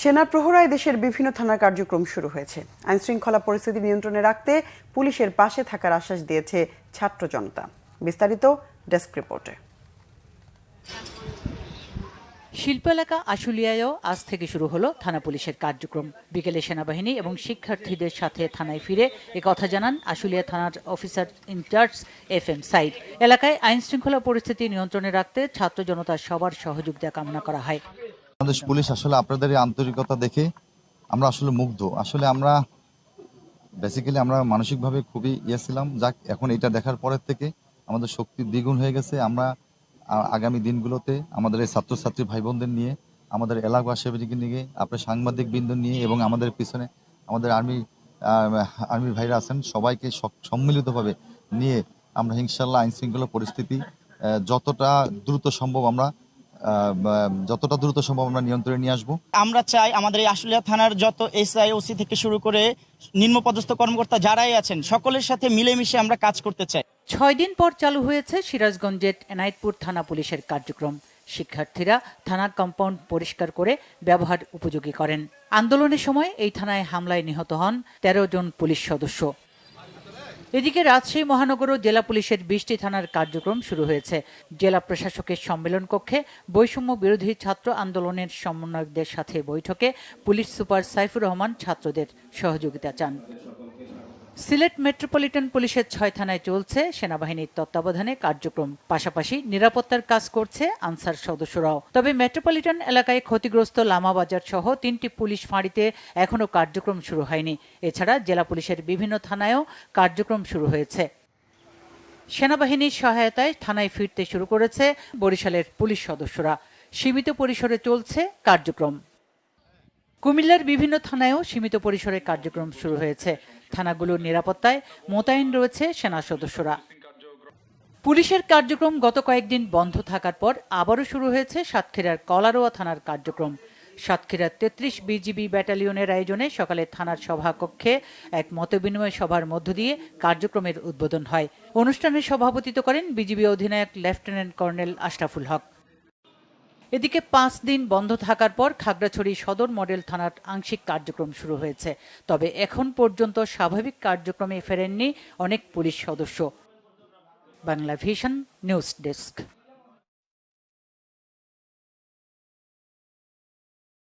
সেনা প্রহরায় দেশের বিভিন্ন থানার কার্যক্রম শুরু হয়েছে। আইনশৃঙ্খলা পরিস্থিতি নিয়ন্ত্রণে রাখতে পুলিশের পাশে থাকার আশ্বাস দিয়েছে ছাত্র জনতা। বিস্তারিত ডেস্ক রিপোর্টে। শিল্প এলাকা আশুলিয়ায়ও আজ থেকে শুরু হলো থানা পুলিশের কার্যক্রম। বিকেলে সেনাবাহিনী এবং শিক্ষার্থীদের সাথে থানায় ফিরে একথা জানান আশুলিয়া থানার অফিসার ইনচার্জ FM সাইদ। এলাকায় আইন শৃঙ্খলা পরিস্থিতি নিয়ন্ত্রণে রাখতে ছাত্র জনতার সবার সহযোগিতা কামনা করা হয়। বাংলাদেশ পুলিশ আসলে আপনাদের এই আন্তরিকতা দেখে আমরা আসলে মুগ্ধ। আসলে আমরা বেসিক্যালি আমরা মানসিকভাবে খুবই ছিলাম। যাক, এখন এটা দেখার পরের থেকে আমাদের শক্তি দ্বিগুণ হয়ে গেছে। আমরা আগামী দিনগুলোতে আমাদের এই ছাত্রছাত্রী ভাই বোনদের নিয়ে, আমাদের এলাকাবাসীকে নিয়ে, আপনার সাংবাদিক বৃন্দ নিয়ে এবং আমাদের পিছনে আমাদের আর্মির ভাইরা আছেন, সবাইকে সম্মিলিতভাবে নিয়ে আমরা ইনশাআল্লাহ আইন শৃঙ্খলা পরিস্থিতি যতটা দ্রুত সম্ভব আমরা নিয়ন্ত্রণে নিয়ে আসবো। আমরা চাই আমাদের এই আশুলিয়া থানার যত SI OC থেকে শুরু করে নিম্নপদস্থ কর্মকর্তা যারাই আছেন সকলের সাথে মিলেমিশে আমরা কাজ করতে চাই। 6 দিন পর চালু হয়েছে সিরাজগঞ্জের এনায়েতপুর থানা পুলিশের কার্যক্রম। শিক্ষার্থীরা থানা কম্পাউন্ড পরিষ্কার করে ব্যবহার উপযোগী করেন। আন্দোলনের সময় এই থানায় হামলায় নিহত হন 13 জন পুলিশ সদস্য। এদিকে রাজশাহী মহানগর ও জেলা পুলিশের 20টি থানার কার্যক্রম শুরু হয়েছে। জেলা প্রশাসকের সম্মেলন কক্ষে বৈষম্য বিরোধী ছাত্র আন্দোলনের সমন্বয়কদের সাথে বৈঠকে পুলিশ সুপার সাইফুর রহমান ছাত্রদের সহযোগিতা চান। সিলেট মেট্রোপলিটন পুলিশের 6 থানায় চলছে সেনাবাহিনীর তত্ত্বাবধানে কার্যক্রম। পাশাপাশি নিরাপত্তার কাজ করছে আনসার সদস্যরাও। তবে মেট্রোপলিটন এলাকায় ক্ষতিগ্রস্ত লামা বাজার সহ 3টি পুলিশ ফাঁড়িতে এখনও কার্যক্রম শুরু হয়নি। এছাড়া জেলা পুলিশের বিভিন্ন থানায়ও কার্যক্রম শুরু হয়েছে। সেনাবাহিনীর সহায়তায় থানায় ফিরতে শুরু করেছে বরিশালের পুলিশ সদস্যরা। সীমিত পরিসরে চলছে কার্যক্রম। কুমিল্লার বিভিন্ন থানায়ও সীমিত পরিসরে কার্যক্রম শুরু হয়েছে। থানাগুলোর নিরাপত্তায় মোতায়েন রয়েছে সেনা সদস্যরা। পুলিশের কার্যক্রম গত কয়েকদিন বন্ধ থাকার পর আবারও শুরু হয়েছে সাতক্ষীরার কলারোয়া থানার কার্যক্রম। সাতক্ষীরার 33 BGB ব্যাটালিয়নের আয়োজনে সকালে থানার সভাকক্ষে এক মতবিনিময় সভার মধ্য দিয়ে কার্যক্রমের উদ্বোধন হয়। অনুষ্ঠানে সভাপতিত্ব করেন BGB অধিনায়ক লেফটেন্যান্ট কর্নেল আশরাফুল হক। এদিকে 5 দিন বন্ধ থাকার পর খাগড়াছড়ি সদর মডেল থানার আংশিক কার্যক্রম শুরু হয়েছে। তবে এখন পর্যন্ত স্বাভাবিক কার্যক্রমে ফেরেননি অনেক পুলিশ সদস্য। Bangla vision news desk.